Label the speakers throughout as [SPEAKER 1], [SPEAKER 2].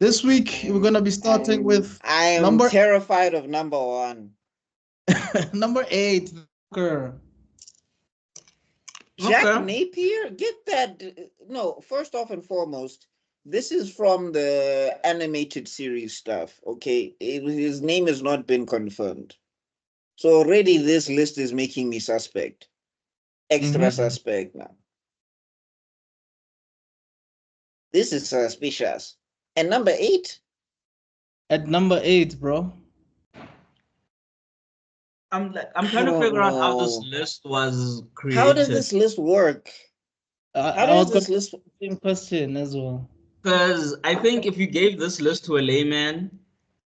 [SPEAKER 1] This week we're gonna be starting with
[SPEAKER 2] I am
[SPEAKER 1] number
[SPEAKER 2] terrified of number one.
[SPEAKER 1] number 8, Joker.
[SPEAKER 2] Jack
[SPEAKER 3] Okay.
[SPEAKER 2] Napier? Get that. No, first off and foremost, this is from the animated series stuff, okay? His name has not been confirmed. So already this list is making me suspect. Extra
[SPEAKER 1] Mm-hmm.
[SPEAKER 2] suspect now. This is suspicious. And number eight?
[SPEAKER 1] At number 8, bro.
[SPEAKER 3] I'm
[SPEAKER 2] I
[SPEAKER 3] trying to
[SPEAKER 2] don't
[SPEAKER 3] figure out how this
[SPEAKER 2] know.
[SPEAKER 3] list was
[SPEAKER 2] How does
[SPEAKER 3] created.
[SPEAKER 2] this list work? How
[SPEAKER 1] I
[SPEAKER 2] does
[SPEAKER 1] was gonna
[SPEAKER 2] this list?
[SPEAKER 1] same question as well.
[SPEAKER 3] Because I think if you gave this list to a layman,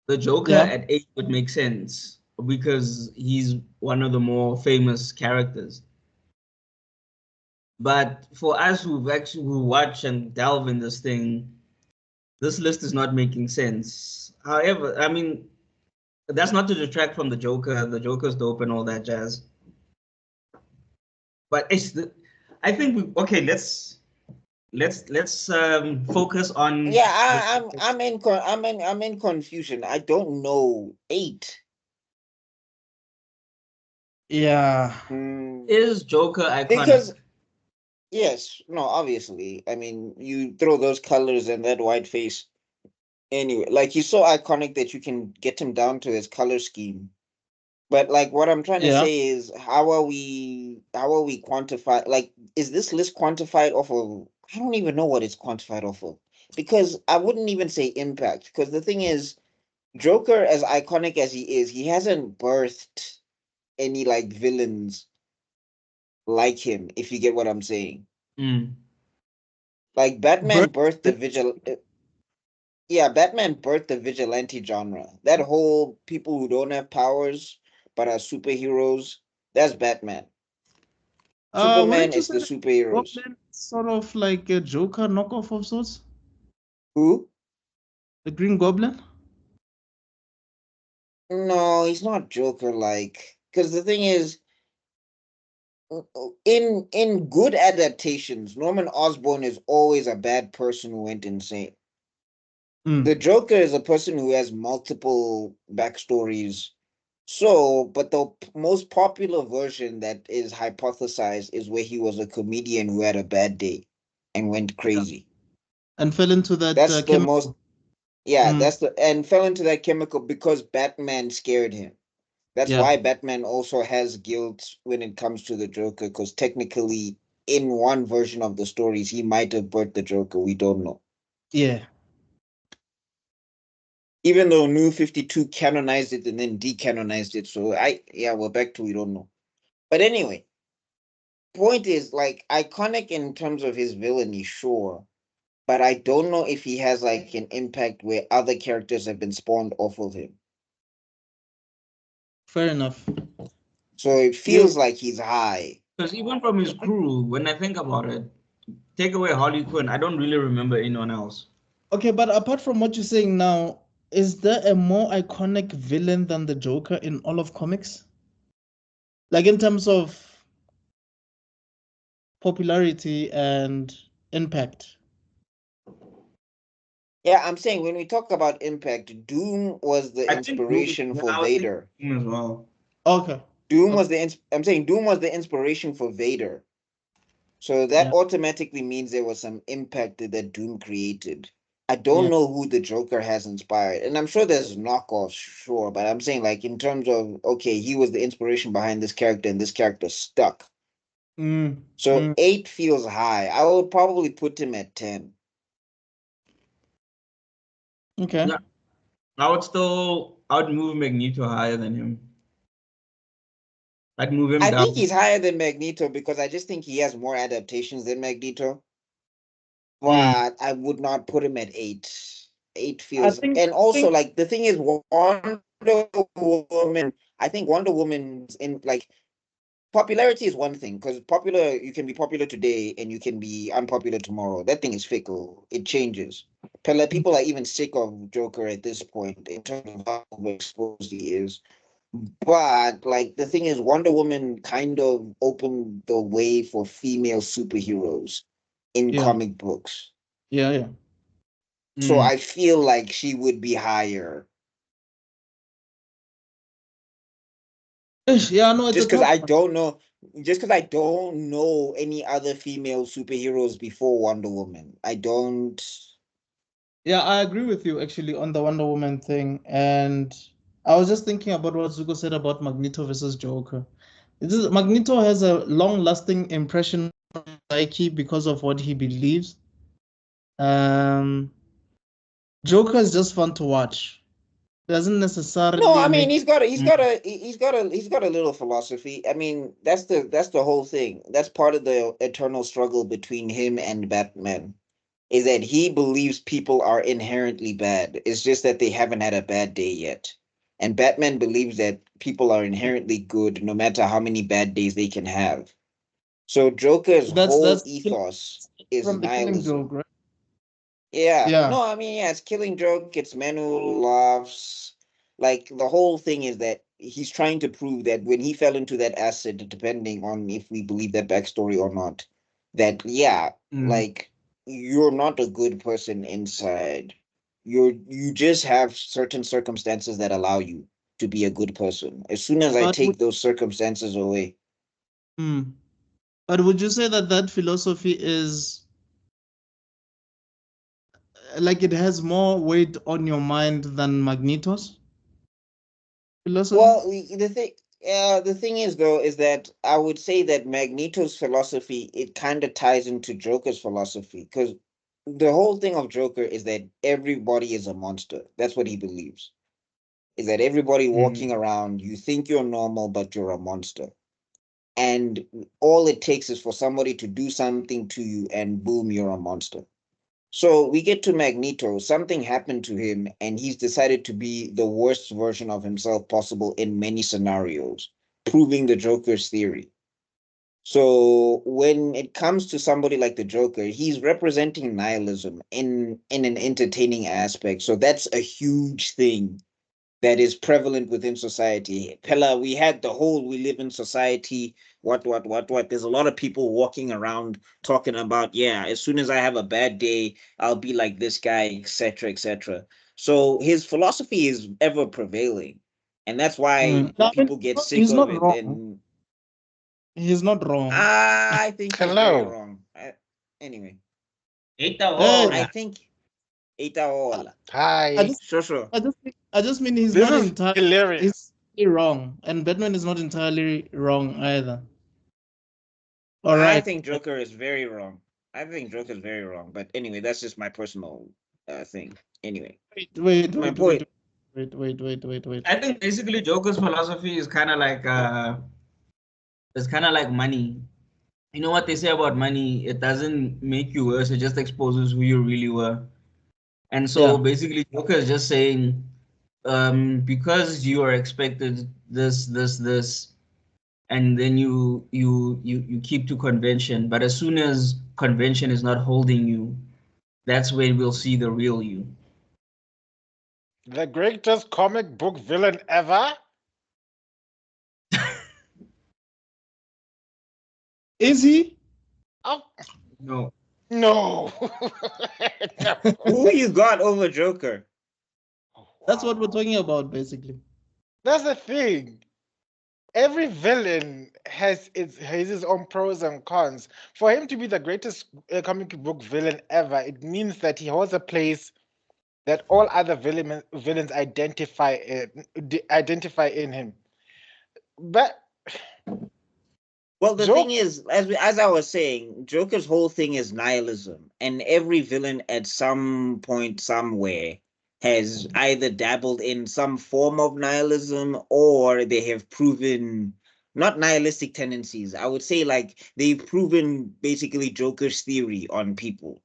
[SPEAKER 3] the Joker
[SPEAKER 1] Yeah.
[SPEAKER 3] at 8 would make sense because he's one of the more famous characters. But for us who watch and delve in this thing, this list is not making sense. However, I mean, that's not to detract from the Joker. The Joker's dope and all that jazz. But I think okay. Let's focus on
[SPEAKER 2] Yeah,
[SPEAKER 3] the.
[SPEAKER 2] I'm in confusion. I don't know. Eight.
[SPEAKER 1] Yeah.
[SPEAKER 2] Hmm.
[SPEAKER 3] Is Joker iconic?
[SPEAKER 2] Because yes, no, obviously. I mean, you throw those colors and that white face. Anyway, like he's so iconic that you can get him down to his color scheme. But like what I'm trying to
[SPEAKER 1] Yeah.
[SPEAKER 2] say is how are we quantify like is this list quantified off of I don't even know what it's quantified off of. Because I wouldn't even say impact. Because the thing is, Joker, as iconic as he is, he hasn't birthed any like villains like him, if you get what I'm saying.
[SPEAKER 3] Mm.
[SPEAKER 2] Like
[SPEAKER 1] Bird.
[SPEAKER 2] Batman birthed the vigilante genre. That whole people who don't have powers but are superheroes, that's Batman. Superman
[SPEAKER 1] Wouldn't you
[SPEAKER 2] is
[SPEAKER 1] say
[SPEAKER 2] the
[SPEAKER 1] that
[SPEAKER 2] superheroes.
[SPEAKER 1] Goblin is sort of like a Joker knockoff of sorts?
[SPEAKER 2] Who?
[SPEAKER 1] The Green Goblin?
[SPEAKER 2] No, he's not Joker like. Because the thing is, in good adaptations, Norman Osborn is always a bad person who went insane. The
[SPEAKER 1] Mm.
[SPEAKER 2] Joker is a person who has multiple backstories. So, but the most popular version that is hypothesized is where he was a comedian who had a bad day and went
[SPEAKER 1] Yeah.
[SPEAKER 2] crazy.
[SPEAKER 1] And fell into that
[SPEAKER 2] That's the most,
[SPEAKER 1] chemical.
[SPEAKER 2] yeah,
[SPEAKER 1] Mm.
[SPEAKER 2] and fell into that chemical because Batman scared him. That's
[SPEAKER 1] Yeah.
[SPEAKER 2] why Batman also has guilt when it comes to the Joker, because technically, in one version of the stories, he might have birthed the Joker. We don't know.
[SPEAKER 1] Yeah.
[SPEAKER 2] Even though New 52 canonized it and then decanonized it. So yeah, we're back to we don't know. But anyway, point is like iconic in terms of his villainy, sure. But I don't know if he has like an impact where other characters have been spawned off of him.
[SPEAKER 1] Fair enough.
[SPEAKER 2] So it
[SPEAKER 3] Yeah,
[SPEAKER 2] feels like he's high.
[SPEAKER 3] because even from his crew, when I think about it, take away Harley Quinn, I don't really remember anyone else.
[SPEAKER 1] Okay, but apart from what you're saying now, is there a more iconic villain than the Joker in all of comics? Like in terms of popularity and impact?
[SPEAKER 2] Yeah, I'm saying when we talk about impact, Doom was the
[SPEAKER 3] I think Doom.
[SPEAKER 2] inspiration
[SPEAKER 3] Yeah,
[SPEAKER 2] for
[SPEAKER 3] I was thinking
[SPEAKER 2] Vader.
[SPEAKER 3] Doom as well.
[SPEAKER 1] Okay. Okay.
[SPEAKER 2] I'm saying Doom was the inspiration for Vader. So that
[SPEAKER 1] Yeah.
[SPEAKER 2] automatically means there was some impact that Doom created. I don't
[SPEAKER 1] Yeah.
[SPEAKER 2] know who the Joker has inspired. And I'm sure there's knockoffs, sure, but I'm saying like in terms of okay, he was the inspiration behind this character and this character stuck.
[SPEAKER 1] Mm,
[SPEAKER 2] So
[SPEAKER 1] mm,
[SPEAKER 2] 8 feels high. I would probably put him at 10.
[SPEAKER 1] okay.
[SPEAKER 3] Yeah, I would move Magneto higher than him. I'd move him
[SPEAKER 2] I think
[SPEAKER 3] down.
[SPEAKER 2] he's higher than Magneto because I just think he has more adaptations than Magneto.
[SPEAKER 1] Mm.
[SPEAKER 2] But I would not put him at 8. 8
[SPEAKER 1] I
[SPEAKER 2] feels,
[SPEAKER 1] think
[SPEAKER 2] and also
[SPEAKER 1] think
[SPEAKER 2] like the thing is, Wonder Woman. I think Wonder Woman's in like popularity is one thing because popular you can be popular today and you can be unpopular tomorrow. That thing is fickle. It changes. People are even sick of Joker at this point in terms of how exposed he is. But like the thing is, Wonder Woman kind of opened the way for female superheroes in
[SPEAKER 1] yeah,
[SPEAKER 2] comic books.
[SPEAKER 1] yeah, yeah.
[SPEAKER 2] So I feel like she would be higher.
[SPEAKER 1] Yeah, no, it's a
[SPEAKER 2] Just because
[SPEAKER 1] tough
[SPEAKER 2] I
[SPEAKER 1] one.
[SPEAKER 2] don't know, just because I don't know any other female superheroes before Wonder Woman. I don't.
[SPEAKER 1] Yeah, I agree with you actually on the Wonder Woman thing. And I was just thinking about what Zuko said about Magneto versus Joker. Magneto has a long-lasting impression on psyche because of what he believes. Um, Joker is just fun to watch. Doesn't
[SPEAKER 2] No,
[SPEAKER 1] necessarily
[SPEAKER 2] I mean
[SPEAKER 1] make.
[SPEAKER 2] he's got a little philosophy. I mean that's the whole thing. That's part of the eternal struggle between him and Batman. Is that he believes people are inherently bad. It's just that they haven't had a bad day yet. And Batman believes that people are inherently good no matter how many bad days they can have. So Joker's whole
[SPEAKER 1] That's
[SPEAKER 2] ethos is
[SPEAKER 1] from the Killing Joke,
[SPEAKER 2] nihilism.
[SPEAKER 1] right?
[SPEAKER 2] Yeah,
[SPEAKER 1] Yeah.
[SPEAKER 2] no, I mean, yeah, it's Killing Joke, it's Manu laughs. Like the whole thing is that he's trying to prove that when he fell into that acid, depending on if we believe that backstory or not, that yeah, like you're not a good person inside. You just have certain circumstances that allow you to be a good person. As soon as I
[SPEAKER 1] But would,
[SPEAKER 2] take those circumstances away,
[SPEAKER 1] hmm. But would you say that that philosophy is like it has more weight on your mind than Magneto's philosophy?
[SPEAKER 2] well, the thing is though, is that I would say that Magneto's philosophy it kind of ties into Joker's philosophy because the whole thing of Joker is that everybody is a monster. That's what he believes. Is that everybody walking around, you think you're normal, but you're a monster. And all it takes is for somebody to do something to you, and boom, you're a monster. So we get to Magneto. Something happened to him, and he's decided to be the worst version of himself possible in many scenarios, proving the Joker's theory. So when it comes to somebody like the Joker, he's representing nihilism in an entertaining aspect. So that's a huge thing that is prevalent within society. Pella, we had the whole we live in society, what. There's a lot of people walking around talking about, yeah, as soon as I have a bad day, I'll be like this guy, etc., etc. So his philosophy is ever prevailing. And that's why
[SPEAKER 1] No, I mean,
[SPEAKER 2] people get sick
[SPEAKER 1] he's
[SPEAKER 2] of
[SPEAKER 1] not
[SPEAKER 2] it.
[SPEAKER 1] wrong.
[SPEAKER 2] And
[SPEAKER 1] He's not wrong.
[SPEAKER 2] I think he's very
[SPEAKER 4] Hello.
[SPEAKER 2] wrong. Anyway,
[SPEAKER 3] Eita
[SPEAKER 1] Hey,
[SPEAKER 2] I
[SPEAKER 3] ora.
[SPEAKER 2] think Itaola.
[SPEAKER 1] I
[SPEAKER 4] Hi.
[SPEAKER 1] just,
[SPEAKER 2] Sure, sure.
[SPEAKER 1] I just mean he's
[SPEAKER 4] This
[SPEAKER 1] not
[SPEAKER 4] is
[SPEAKER 1] entirely,
[SPEAKER 4] hilarious.
[SPEAKER 1] he's entirely wrong, and Batman is not entirely wrong either. All
[SPEAKER 2] I
[SPEAKER 1] right.
[SPEAKER 2] think Joker is very wrong. I think Joker is very wrong. But anyway, that's just my personal thing. Anyway, my point.
[SPEAKER 1] Wait.
[SPEAKER 3] I think basically Joker's philosophy is kind of like money. You know what they say about money? It doesn't make you worse. It just exposes who you really were. And so
[SPEAKER 1] Yeah.
[SPEAKER 3] basically, Joker is just saying, because you are expected this, and then you keep to convention. But as soon as convention is not holding you, that's when we'll see the real you.
[SPEAKER 4] The greatest comic book villain ever?
[SPEAKER 1] Is he?
[SPEAKER 4] Oh,
[SPEAKER 3] No.
[SPEAKER 4] no. No.
[SPEAKER 2] Who you got over Joker?
[SPEAKER 4] Oh,
[SPEAKER 1] That's what we're
[SPEAKER 4] wow.
[SPEAKER 1] talking about, basically.
[SPEAKER 4] That's the thing. Every villain has his own pros and cons. For him to be the greatest comic book villain ever, it means that he holds a place that all other villains identify in him. But
[SPEAKER 2] Well, the thing
[SPEAKER 4] joke,
[SPEAKER 2] is, as I was saying, Joker's whole thing is nihilism, and every villain at some point, somewhere, has either dabbled in some form of nihilism or they have proven not nihilistic tendencies. I would say like they've proven basically Joker's theory on people.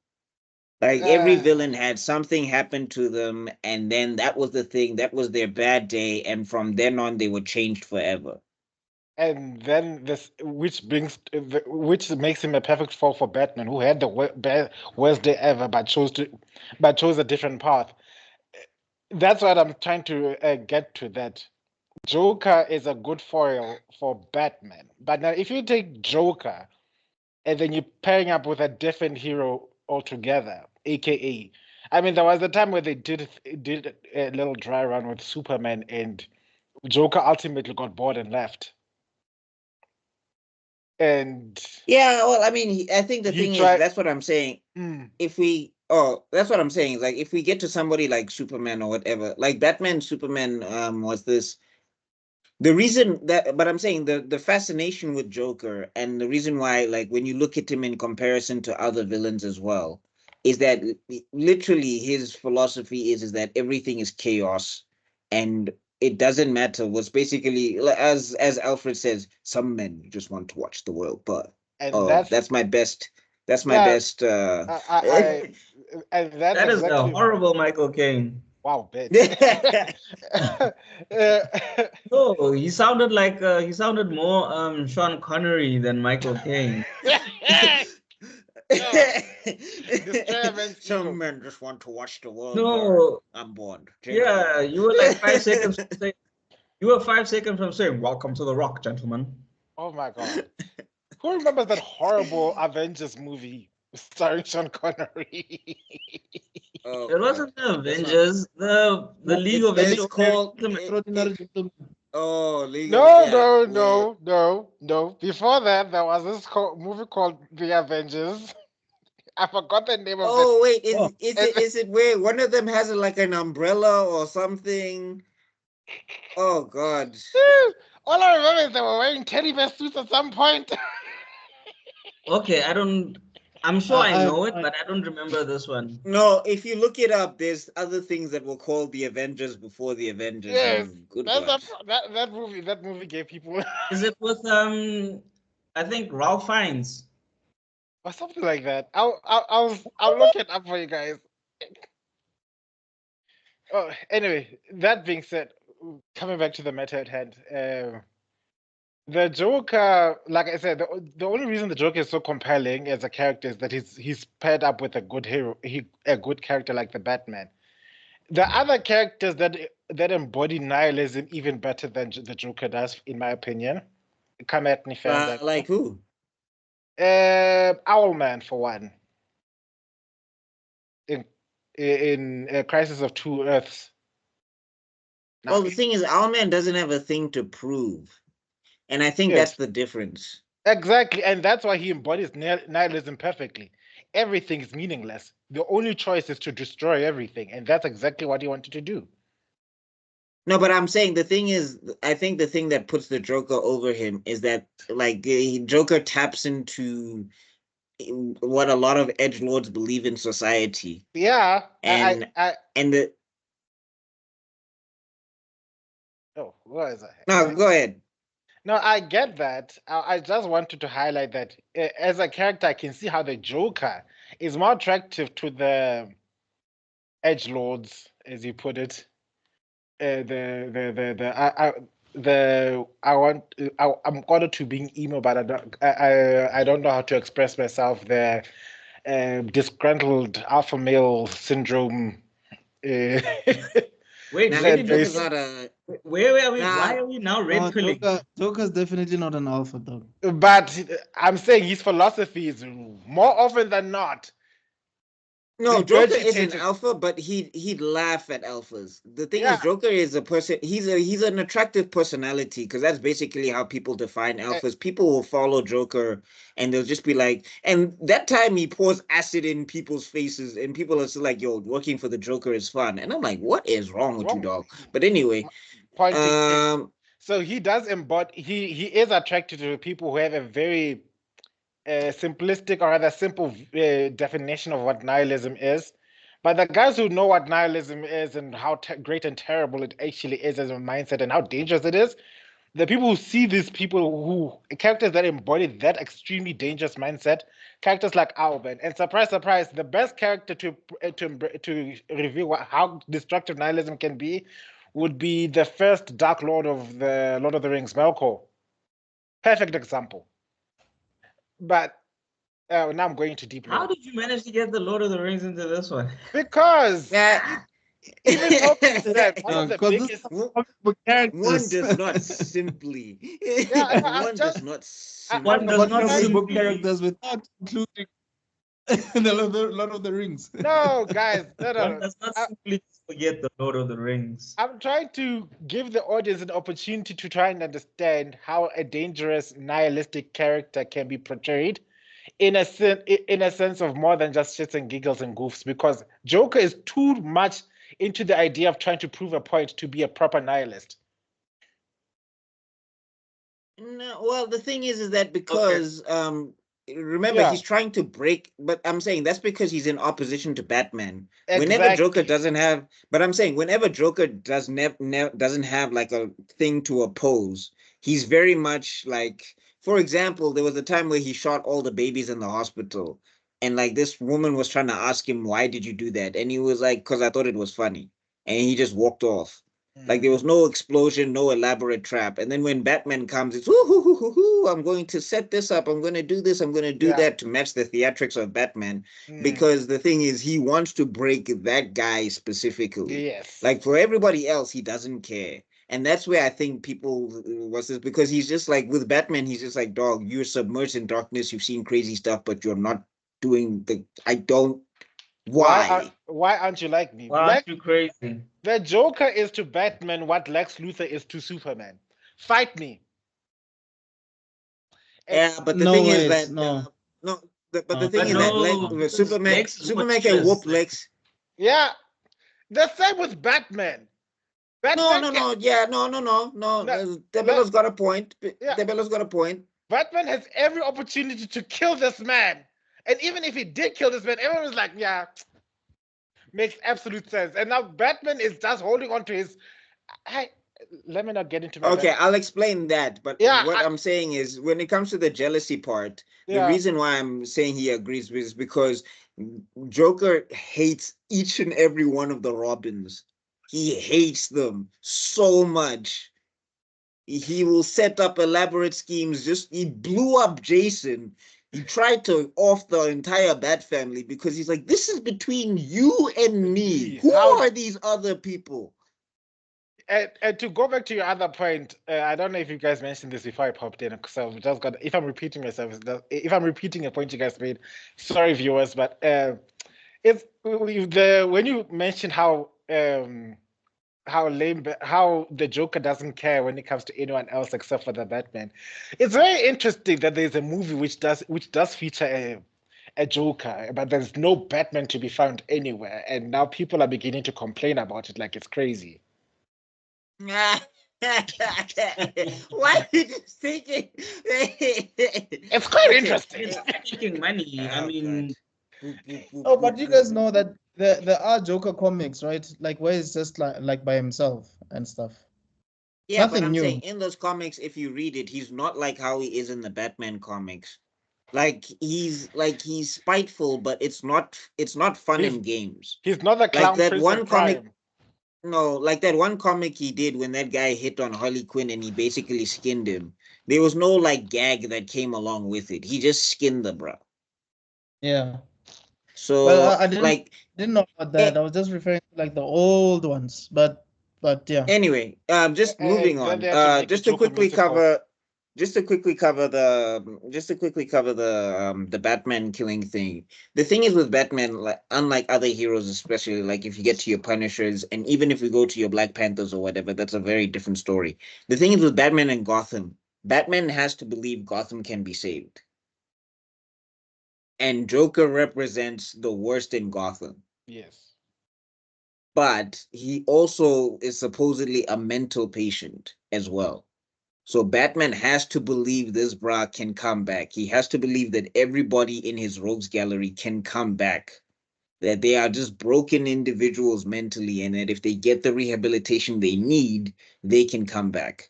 [SPEAKER 2] Like every
[SPEAKER 4] uh,
[SPEAKER 2] villain had something happen to them, and then that was the thing, that was their bad day, and from then on they were changed forever.
[SPEAKER 4] and then this, which makes him a perfect foil for Batman, who had the worst day ever, but chose a different path. That's what I'm trying to get to. That Joker is a good foil for Batman, but now if you take Joker and then you're pairing up with a different hero altogether, aka I mean, there was a time where they did a little dry run with Superman, and Joker ultimately got bored and left. And
[SPEAKER 2] Yeah, well, I mean, I think the
[SPEAKER 4] he
[SPEAKER 2] thing is,
[SPEAKER 4] tried.
[SPEAKER 2] that's what I'm saying. That's what I'm saying. Like, if we get to somebody like Superman or whatever, like Batman, Superman, was this the reason that, but I'm saying the fascination with Joker and the reason why, like, when you look at him in comparison to other villains as well, is that literally his philosophy is that everything is chaos, and it doesn't matter. Was basically, as Alfred says, some men just want to watch the world burn.
[SPEAKER 4] And
[SPEAKER 2] Oh,
[SPEAKER 4] that's
[SPEAKER 2] that's my
[SPEAKER 4] yeah.
[SPEAKER 2] best.
[SPEAKER 4] I and that's
[SPEAKER 3] That is a
[SPEAKER 4] exactly
[SPEAKER 3] horrible Michael Caine.
[SPEAKER 4] wow, bitch. Uh,
[SPEAKER 3] No, he sounded more Sean Connery than Michael Caine.
[SPEAKER 4] no, destroy man's ego.
[SPEAKER 2] Some men just want to watch the world burn.
[SPEAKER 3] No,
[SPEAKER 2] I'm bored.
[SPEAKER 3] yeah, you were like 5 seconds from saying, you were 5 seconds from saying, "Welcome to the Rock, gentlemen."
[SPEAKER 4] Oh my god. Who remembers that horrible Avengers movie starring Sean Connery?
[SPEAKER 2] Oh
[SPEAKER 3] It
[SPEAKER 2] God,
[SPEAKER 3] wasn't the
[SPEAKER 2] that's not.
[SPEAKER 3] Avengers, the
[SPEAKER 1] No,
[SPEAKER 3] League of
[SPEAKER 2] It's
[SPEAKER 3] Extraordinary
[SPEAKER 2] called.
[SPEAKER 3] Gentlemen.
[SPEAKER 1] Extraordinary Gentleman.
[SPEAKER 2] Oh, legal.
[SPEAKER 4] No,
[SPEAKER 2] Yeah,
[SPEAKER 4] no,
[SPEAKER 2] where.
[SPEAKER 4] no, no, no. Before that, there was this movie called The Avengers. I forgot the name of it.
[SPEAKER 2] Oh wait,
[SPEAKER 1] Oh,
[SPEAKER 4] And
[SPEAKER 2] is it where one of them has like an umbrella or something? Oh God.
[SPEAKER 4] all I remember is they were wearing teddy bear suits at some point.
[SPEAKER 3] Okay, I'm sure I
[SPEAKER 1] I,
[SPEAKER 3] know it,
[SPEAKER 1] I,
[SPEAKER 3] but I don't remember this one.
[SPEAKER 2] No, if you look it up, there's other things that were called the Avengers before the Avengers,
[SPEAKER 4] Yes,
[SPEAKER 2] and good
[SPEAKER 4] that's
[SPEAKER 2] God.
[SPEAKER 4] that movie gave people
[SPEAKER 3] Is it with I think Ralph Fiennes?
[SPEAKER 4] or something like that. I'll look it up for you guys. Oh, anyway, that being said, coming back to the matter at hand, the Joker, like I said, the only reason the Joker is so compelling as a character is that he's paired up with a good hero, a good character like the Batman. The other characters that embody nihilism even better than the Joker does, in my opinion. Come at me, fans.
[SPEAKER 2] Like who?
[SPEAKER 4] Owlman for one. In Crisis of Two Earths. Now,
[SPEAKER 2] Well, the thing is, Owlman doesn't have a thing to prove, and I think that's
[SPEAKER 4] yes,
[SPEAKER 2] the difference.
[SPEAKER 4] exactly, and that's why he embodies nihilism perfectly. Everything is meaningless. The only choice is to destroy everything, and that's exactly what he wanted to do.
[SPEAKER 2] No, but I'm saying the thing is, I think the thing that puts the Joker over him is that, like, the Joker taps into what a lot of edge lords believe in society,
[SPEAKER 4] Yeah,
[SPEAKER 2] and and the
[SPEAKER 4] oh, what is that?
[SPEAKER 2] no, go ahead.
[SPEAKER 4] No, I get that. I just wanted to highlight that as a character, I can see how the Joker is more attractive to the edge lords, as you put it. I'm caught to being emo, but I don't know how to express myself. The disgruntled alpha male syndrome. Uh,
[SPEAKER 3] Wait,
[SPEAKER 2] Now,
[SPEAKER 3] where did you
[SPEAKER 2] Joker's
[SPEAKER 4] based,
[SPEAKER 3] get?
[SPEAKER 2] not a
[SPEAKER 3] Where are we? Why
[SPEAKER 2] nah.
[SPEAKER 3] are we now red
[SPEAKER 1] no,
[SPEAKER 3] pilling?
[SPEAKER 1] Joker's definitely not an alpha dog.
[SPEAKER 4] but I'm saying his philosophy is more often than not
[SPEAKER 2] No, Joker is an
[SPEAKER 4] regurgitated.
[SPEAKER 2] alpha, but he'd laugh at alphas. The thing
[SPEAKER 4] Yeah,
[SPEAKER 2] is, Joker is a person. He's an attractive personality because that's basically how people define
[SPEAKER 4] uh,
[SPEAKER 2] alphas. People will follow Joker and they'll just be like, and that time he pours acid in people's faces, and people are still like, "Yo, working for the Joker is fun." And I'm like, "What is wrong
[SPEAKER 4] what's
[SPEAKER 2] with you,
[SPEAKER 4] wrong?
[SPEAKER 2] dog?" But anyway,
[SPEAKER 4] Pointing.
[SPEAKER 2] um,
[SPEAKER 4] So he does embody. He is attracted to people who have a very simplistic or rather simple definition of what nihilism is. But the guys who know what nihilism is and how great and terrible it actually is as a mindset and how dangerous it is, the people who see these people who characters that embody that extremely dangerous mindset, characters like Alban, and surprise, surprise, the best character to reveal how destructive nihilism can be would be the first Dark Lord of the Lord of the Rings, Melkor. Perfect example. But now I'm going to deep
[SPEAKER 3] How
[SPEAKER 4] lore
[SPEAKER 3] did you manage to get the Lord of the Rings into this one?
[SPEAKER 4] because
[SPEAKER 2] yeah.
[SPEAKER 4] even Tolkien said one of the
[SPEAKER 1] Because this is
[SPEAKER 4] biggest.
[SPEAKER 1] comic book
[SPEAKER 2] One
[SPEAKER 1] characters.
[SPEAKER 2] does not simply.
[SPEAKER 4] Yeah, no,
[SPEAKER 2] One does not
[SPEAKER 4] I'm
[SPEAKER 3] One does
[SPEAKER 1] About
[SPEAKER 3] not
[SPEAKER 1] comic
[SPEAKER 2] simply.
[SPEAKER 1] book
[SPEAKER 3] simply.
[SPEAKER 1] characters without including The Lord of the Rings.
[SPEAKER 4] No, guys, no,
[SPEAKER 3] One
[SPEAKER 4] no.
[SPEAKER 3] does not
[SPEAKER 4] I,
[SPEAKER 3] simply forget the Lord of the Rings.
[SPEAKER 4] I'm trying to give the audience an opportunity to try and understand how a dangerous nihilistic character can be portrayed in a sense of more than just shits and giggles and goofs, because Joker is too much into the idea of trying to prove a point to be a proper nihilist.
[SPEAKER 2] No, well, the thing is that because remember
[SPEAKER 4] Yeah.
[SPEAKER 2] he's trying to break, but I'm saying that's because he's in opposition to Batman. Whenever Joker
[SPEAKER 4] Exactly.
[SPEAKER 2] doesn't have, but I'm saying whenever Joker doesn't have like a thing to oppose, he's very much like, for example, there was a time where he shot all the babies in the hospital, and like this woman was trying to ask him, why did you do that? And he was like, because I thought it was funny, and he just walked off. Like there was no explosion, no elaborate trap. And then when Batman comes, it's whoo, hoo, hoo, hoo, hoo, I'm going to set this up. I'm going to do this. I'm going to do
[SPEAKER 4] Yeah.
[SPEAKER 2] that to match the theatrics of Batman.
[SPEAKER 4] Mm.
[SPEAKER 2] Because the thing is, he wants to break that guy specifically.
[SPEAKER 4] Yes.
[SPEAKER 2] Like for everybody else, he doesn't care. And that's where I think people was this, because he's just like with Batman, he's just like, dog, you're submerged in darkness. You've seen crazy stuff, but you're not doing the. I don't. Why?
[SPEAKER 4] Why aren't you like me?
[SPEAKER 3] Why aren't you crazy?
[SPEAKER 4] The Joker is to Batman what Lex Luthor is to Superman. Fight me.
[SPEAKER 2] Yeah, but the
[SPEAKER 1] No
[SPEAKER 2] thing is
[SPEAKER 1] ways,
[SPEAKER 2] that
[SPEAKER 1] no.
[SPEAKER 2] no, but the
[SPEAKER 1] No,
[SPEAKER 2] thing
[SPEAKER 3] But
[SPEAKER 2] is
[SPEAKER 1] no,
[SPEAKER 2] that
[SPEAKER 3] no,
[SPEAKER 1] no.
[SPEAKER 3] because
[SPEAKER 2] Superman
[SPEAKER 3] Lex is
[SPEAKER 2] Superman can
[SPEAKER 3] malicious.
[SPEAKER 2] whoop Lex.
[SPEAKER 4] Yeah. The same with Batman.
[SPEAKER 2] No,
[SPEAKER 4] Batman
[SPEAKER 2] no,
[SPEAKER 4] can,
[SPEAKER 2] no, yeah, no, no, no, no.
[SPEAKER 4] no,
[SPEAKER 2] Debelo's got a point.
[SPEAKER 4] yeah.
[SPEAKER 2] Debelo's got a point.
[SPEAKER 4] Batman has every opportunity to kill this man. And even if he did kill this man, everyone was like, yeah, makes absolute sense. And now Batman is just holding on to his. Let me not get into my.
[SPEAKER 2] Okay, I'll explain that. But
[SPEAKER 4] Yeah,
[SPEAKER 2] what I'm saying is, when it comes to the jealousy part, the
[SPEAKER 4] yeah.
[SPEAKER 2] reason why I'm saying he agrees with is because Joker hates each and every one of the Robins. He hates them so much. He will set up elaborate schemes. He blew up Jason. He tried to off the entire Bat family because he's like, this is between you and me. Who are these other people?
[SPEAKER 4] And to go back to your other point, I don't know if you guys mentioned this before I popped in, because I've just got. If I'm repeating myself, if I'm repeating a point you guys made, sorry viewers, but if the when you mentioned how lame, how the Joker doesn't care when it comes to anyone else except for the Batman, it's very interesting that there's a movie which does feature a Joker, but there's no Batman to be found anywhere, and now people are beginning to complain about it like it's crazy.
[SPEAKER 2] Why are you just thinking?
[SPEAKER 4] It's quite interesting.
[SPEAKER 3] It's making money. I mean,
[SPEAKER 1] Oh, but you guys know that there are Joker comics, right? Like where he's just like by himself and stuff.
[SPEAKER 2] Yeah, but
[SPEAKER 1] Nothing
[SPEAKER 2] I'm
[SPEAKER 1] new.
[SPEAKER 2] saying in those comics, if you read it, he's not like how he is in the Batman comics. Like he's spiteful, but it's not fun and games.
[SPEAKER 4] He's not the clown
[SPEAKER 2] Like that
[SPEAKER 4] prince
[SPEAKER 2] one
[SPEAKER 4] of
[SPEAKER 2] comic.
[SPEAKER 4] crime.
[SPEAKER 2] No, like that one comic he did when that guy hit on Harley Quinn and he basically skinned him. There was no like gag that came along with it. He just skinned the bro.
[SPEAKER 1] Yeah.
[SPEAKER 2] So
[SPEAKER 1] Well, I
[SPEAKER 2] like
[SPEAKER 1] didn't know about that. I was just referring to like the old ones, but yeah.
[SPEAKER 2] anyway, just moving
[SPEAKER 4] Then
[SPEAKER 2] on.
[SPEAKER 4] they have to make
[SPEAKER 2] Just
[SPEAKER 4] a
[SPEAKER 2] to
[SPEAKER 4] Joker
[SPEAKER 2] quickly
[SPEAKER 4] musical.
[SPEAKER 2] cover the Batman killing thing. The thing is with Batman, like unlike other heroes, especially like if you get to your Punishers and even if we go to your Black Panthers or whatever, that's a very different story. The thing is with Batman and Gotham, Batman has to believe Gotham can be saved. And Joker represents the worst in Gotham.
[SPEAKER 4] Yes.
[SPEAKER 2] But he also is supposedly a mental patient as well. So Batman has to believe this bra can come back. He has to believe that everybody in his rogues gallery can come back. That they are just broken individuals mentally, and that if they get the rehabilitation they need, they can come back.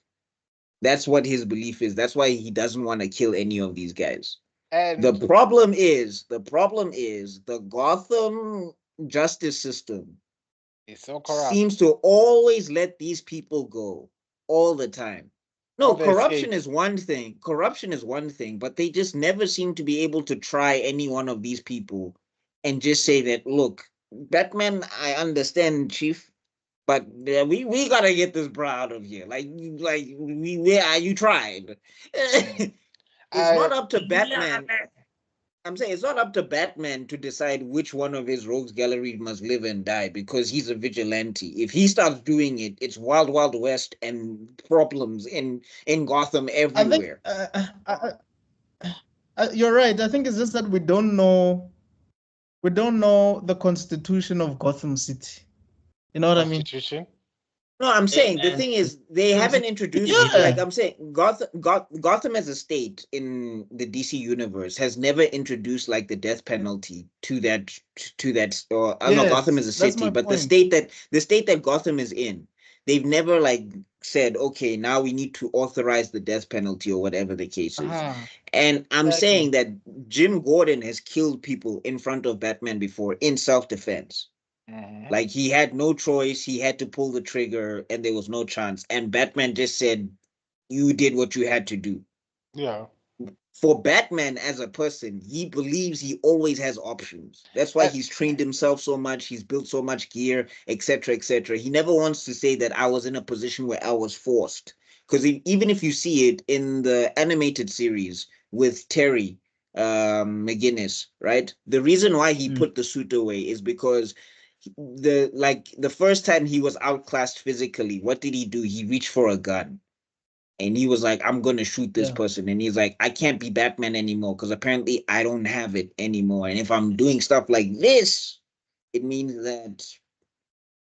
[SPEAKER 2] That's what his belief is. That's why he doesn't want to kill any of these guys.
[SPEAKER 4] And
[SPEAKER 2] The problem is the Gotham justice system
[SPEAKER 4] it's so corrupt.
[SPEAKER 2] seems to always let these people go all the time. No, corruption is one thing. Corruption is one thing, but they just never seem to be able to try any one of these people and just say that, look, Batman, I understand, Chief, but we gotta get this bra out of here. You tried. It's not up to Batman. I'm saying it's not up to Batman to decide which one of his rogues gallery must live and die because he's a vigilante. If he starts doing it, it's wild, wild west and problems in Gotham
[SPEAKER 1] I think
[SPEAKER 2] everywhere.
[SPEAKER 1] you're right. I think it's just that we don't know the constitution of Gotham City. You know what I mean?
[SPEAKER 4] Constitution.
[SPEAKER 2] No, I'm saying the
[SPEAKER 3] And
[SPEAKER 2] thing is they haven't introduced
[SPEAKER 1] Yeah.
[SPEAKER 2] like I'm saying Gotham as a state in the DC universe has never introduced like the death penalty to that or I don't know Gotham
[SPEAKER 1] Yes,
[SPEAKER 2] as a
[SPEAKER 1] that's
[SPEAKER 2] city,
[SPEAKER 1] my
[SPEAKER 2] but
[SPEAKER 1] point.
[SPEAKER 2] the state that Gotham is in, they've never like said, okay, now we need to authorize the death penalty or whatever the case is.
[SPEAKER 1] Uh-huh.
[SPEAKER 2] And I'm
[SPEAKER 1] Exactly.
[SPEAKER 2] saying that Jim Gordon has killed people in front of Batman before in self-defense. Like he had no choice. He had to pull the trigger and there was no chance. And Batman just said, you did what you had to do.
[SPEAKER 4] Yeah.
[SPEAKER 2] For Batman as a person, he believes he always has options. That's why
[SPEAKER 4] Uh,
[SPEAKER 2] he's trained himself so much. He's built so much gear, etc., etc. He never wants to say that I was in a position where I was forced. Because even if you see it in the animated series with Terry McGinnis, right? The reason why he put the suit away is because the first time he was outclassed physically, what did he do? He reached for a gun and he was like, I'm gonna shoot this
[SPEAKER 1] Yeah.
[SPEAKER 2] person. And he's like, I can't be Batman anymore because apparently I don't have it anymore. And if I'm doing stuff like this, it means that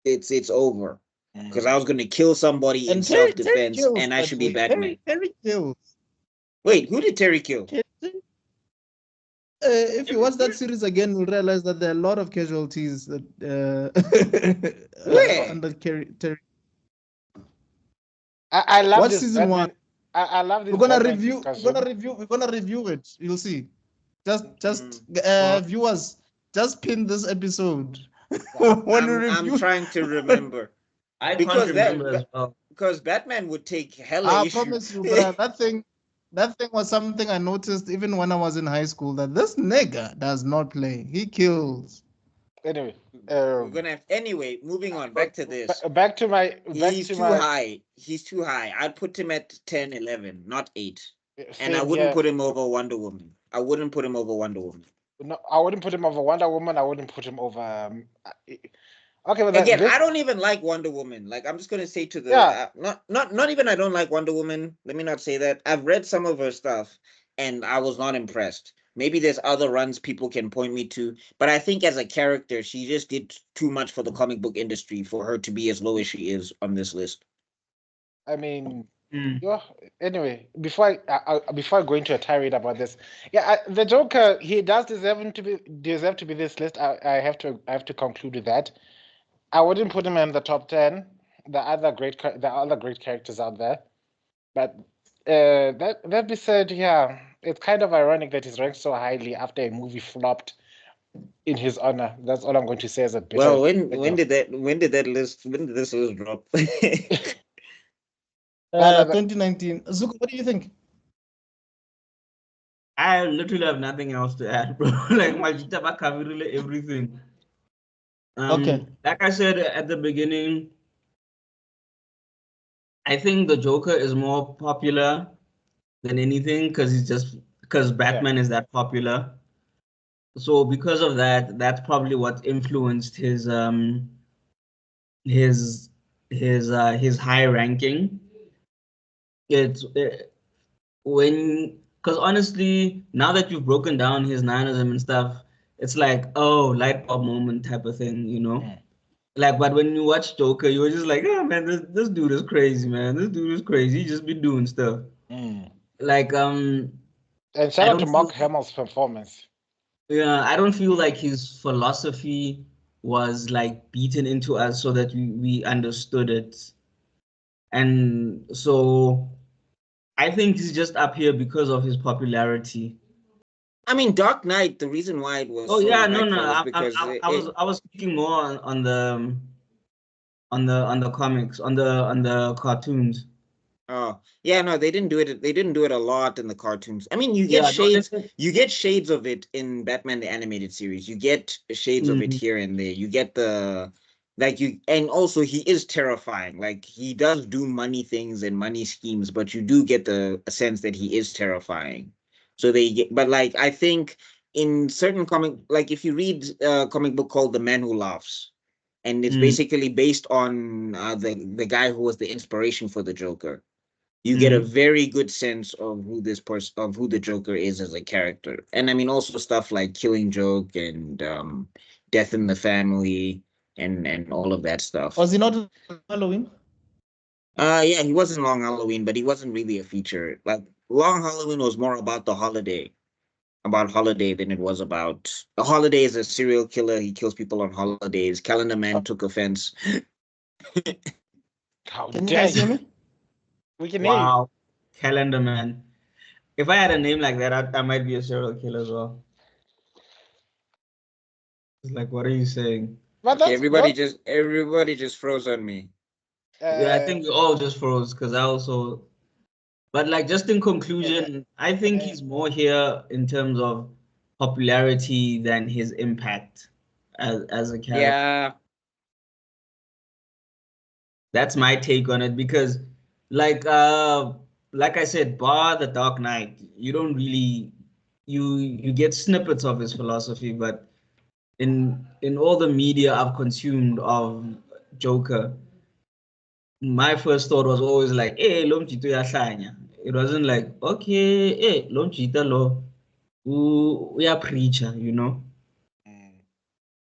[SPEAKER 2] it's over. Because I was gonna kill somebody in
[SPEAKER 1] And Terry
[SPEAKER 2] self-defense
[SPEAKER 1] kills,
[SPEAKER 2] and I
[SPEAKER 1] by the
[SPEAKER 2] should be
[SPEAKER 1] way.
[SPEAKER 2] Batman.
[SPEAKER 1] Terry kills.
[SPEAKER 2] Wait, who did Terry kill?
[SPEAKER 1] If you watch that series again, you'll realize that there are a lot of casualties that
[SPEAKER 2] Where?
[SPEAKER 1] under Terry.
[SPEAKER 4] I love
[SPEAKER 1] Watch
[SPEAKER 4] this
[SPEAKER 1] season
[SPEAKER 4] Batman.
[SPEAKER 1] one.
[SPEAKER 4] I love this
[SPEAKER 1] We're gonna
[SPEAKER 4] Batman
[SPEAKER 1] review.
[SPEAKER 4] discussion.
[SPEAKER 1] We're gonna review it. You'll see. Just
[SPEAKER 2] Well,
[SPEAKER 1] viewers, just pin this episode
[SPEAKER 4] Yeah.
[SPEAKER 1] when we
[SPEAKER 2] I'm
[SPEAKER 1] review.
[SPEAKER 2] trying to remember.
[SPEAKER 3] I can't
[SPEAKER 2] Because
[SPEAKER 3] remember as well.
[SPEAKER 2] because Batman would take hella
[SPEAKER 1] I
[SPEAKER 2] issue.
[SPEAKER 1] promise you, bro, that thing was something I noticed even when I was in high school. That this nigga does not play. He kills.
[SPEAKER 4] Anyway,
[SPEAKER 2] We're gonna have anyway. Moving on, back to this.
[SPEAKER 4] back to my
[SPEAKER 2] He's too high. He's too high. I'd put him at 10, 11, not 8. And I
[SPEAKER 4] same
[SPEAKER 2] wouldn't
[SPEAKER 4] here.
[SPEAKER 2] put him over Wonder Woman. I wouldn't put him over Wonder Woman.
[SPEAKER 4] No, I wouldn't put him over Wonder Woman. I wouldn't put him over. Okay, but
[SPEAKER 2] Again,
[SPEAKER 4] this,
[SPEAKER 2] I don't even like Wonder Woman. Like I'm just gonna say to the
[SPEAKER 4] Yeah.
[SPEAKER 2] not even I don't like Wonder Woman. Let me not say that. I've read some of her stuff and I was not impressed. Maybe there's other runs people can point me to, but I think as a character, she just did too much for the comic book industry for her to be as low as she is on this list.
[SPEAKER 4] I mean,
[SPEAKER 3] Mm.
[SPEAKER 4] yeah. Anyway, before I go into a tirade about this, yeah, the Joker, he does deserve to be this list. I have to conclude with that. I wouldn't put him in the top 10. The other great characters out there, but that be said, yeah, it's kind of ironic that he's ranked so highly after a movie flopped in his honor. That's all I'm going to say as a bit.
[SPEAKER 2] Well, when did this list drop?
[SPEAKER 1] 2019. Zuko, what do you think?
[SPEAKER 3] I literally have nothing else to add, bro. Like my Jitaba covered really everything.
[SPEAKER 1] Okay.
[SPEAKER 3] Like I said at the beginning, I think the Joker is more popular than anything because Batman is that popular. So because of that, that's probably what influenced his high ranking. It's because honestly, now that you've broken down his nanism and stuff, it's like, oh, light bulb moment type of thing, you know? Like, but when you watch Joker, you were just like, oh man, this dude is crazy, man. This dude is crazy. He just be doing stuff. Like,
[SPEAKER 4] And
[SPEAKER 3] I
[SPEAKER 4] shout out to
[SPEAKER 3] don't
[SPEAKER 4] Mark
[SPEAKER 3] feel-
[SPEAKER 4] Hamill's performance.
[SPEAKER 3] yeah, I don't feel like his philosophy was like beaten into us so that we understood it. And so I think he's just up here because of his popularity.
[SPEAKER 2] I mean, Dark Knight. The reason why it was
[SPEAKER 3] Oh
[SPEAKER 2] so
[SPEAKER 3] yeah, no,
[SPEAKER 2] impactful
[SPEAKER 3] no.
[SPEAKER 2] was because
[SPEAKER 3] I was speaking more on the comics, on the cartoons.
[SPEAKER 2] Oh yeah, no, they didn't do it. They didn't do it a lot in the cartoons. I mean, you get
[SPEAKER 3] Yeah, no,
[SPEAKER 2] shades. You get shades of it in Batman the animated series. You get shades of it here and there. You get the like you, and also he is terrifying. Like he does do money things and money schemes, but you do get the sense that he is terrifying. So they get, but like I think in certain comic, like if you read a comic book called The Man Who Laughs, and it's
[SPEAKER 3] Mm.
[SPEAKER 2] basically based on the guy who was the inspiration for the Joker. You get a
[SPEAKER 3] Mhm.
[SPEAKER 2] very good sense of who this person, of who the Joker is as a character. And I mean also stuff like Killing Joke and Death in the Family and all of that stuff.
[SPEAKER 1] Was he not in Halloween?
[SPEAKER 2] Yeah, he was in Long Halloween, but he wasn't really a feature. Like Long Halloween was more about the holiday, about holiday than it was about a holiday is a serial killer. He kills people on holidays. Calendar Man took offense.
[SPEAKER 4] How
[SPEAKER 1] Can you
[SPEAKER 4] dare
[SPEAKER 1] guys hear
[SPEAKER 4] you?
[SPEAKER 1] me?
[SPEAKER 4] We can hear you.
[SPEAKER 3] Wow, Calendar Man. If I had a name like that, I might be a serial killer as well. It's like, what are you saying?
[SPEAKER 4] But
[SPEAKER 2] Okay,
[SPEAKER 4] that's
[SPEAKER 2] everybody just froze on me.
[SPEAKER 3] Yeah, I think we all just froze because I also. But like, just in conclusion, I think he's more here in terms of popularity than his impact as a character.
[SPEAKER 2] Yeah.
[SPEAKER 3] That's my take on it because, like I said, bar the Dark Knight, you don't really you get snippets of his philosophy, but in all the media I've consumed of Joker, my first thought was always like, "Hey, lo mjito uyahlanya." It wasn't like, "Okay, hey, lo mjito lo uya preacher," you know?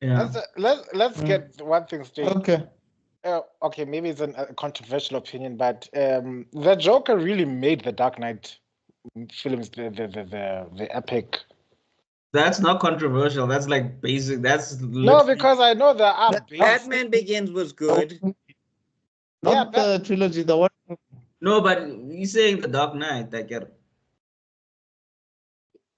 [SPEAKER 3] Yeah.
[SPEAKER 4] Let's
[SPEAKER 1] Mm.
[SPEAKER 4] get one thing straight.
[SPEAKER 1] Okay.
[SPEAKER 4] Okay, maybe it's a controversial opinion, but the Joker really made the Dark Knight films the epic.
[SPEAKER 3] That's not controversial. That's like basic. That's
[SPEAKER 4] No,
[SPEAKER 3] literally
[SPEAKER 4] because I know there are
[SPEAKER 2] Batman Begins was good.
[SPEAKER 1] Not the trilogy, the one.
[SPEAKER 3] no, but he's saying the Dark Knight. Like,
[SPEAKER 1] No,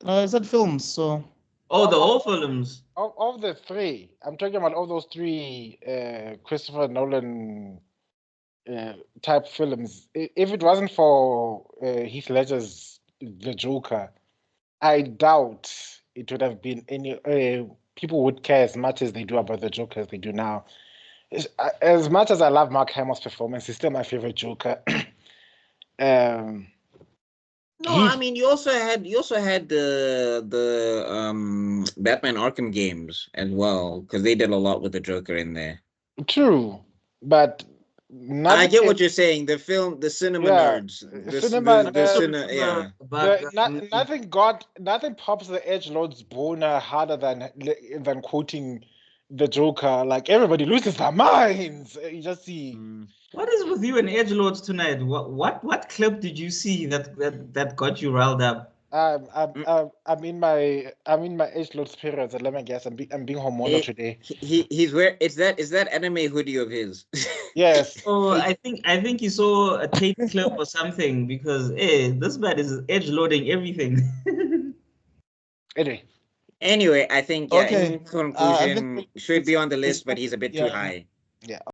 [SPEAKER 1] I said films. So
[SPEAKER 3] oh, the whole films.
[SPEAKER 4] of the three. I'm talking about all those three Christopher Nolan type films. If it wasn't for Heath Ledger's The Joker, I doubt it would have been any. People would care as much as they do about the Joker as they do now. As much as I love Mark Hamill's performance, he's still my favorite Joker.
[SPEAKER 2] No, I mean you also had the Batman Arkham games as well because they did a lot with the Joker in there.
[SPEAKER 4] True, but
[SPEAKER 2] I get what
[SPEAKER 4] nothing.
[SPEAKER 2] you're saying. The film, the cinema
[SPEAKER 4] Yeah,
[SPEAKER 2] nerds,
[SPEAKER 4] cinema
[SPEAKER 2] yeah.
[SPEAKER 3] But
[SPEAKER 4] nothing pops the edge lord's boner harder than quoting the Joker. Like everybody loses their minds. You just see.
[SPEAKER 3] what is with you and edgelords tonight? What clip did you see that got you riled up?
[SPEAKER 4] I'm in my edge lord's periods. And let me guess. I'm being hormonal today.
[SPEAKER 2] He's is that anime hoodie of his?
[SPEAKER 4] Yes.
[SPEAKER 3] Oh, I think you saw a tape clip or something because this man is edge loading everything.
[SPEAKER 4] Anyway.
[SPEAKER 2] Anyway, I think
[SPEAKER 1] okay.
[SPEAKER 2] in conclusion,
[SPEAKER 1] I think
[SPEAKER 2] should be on the list, but he's a bit too
[SPEAKER 1] yeah.
[SPEAKER 2] high.
[SPEAKER 4] Yeah.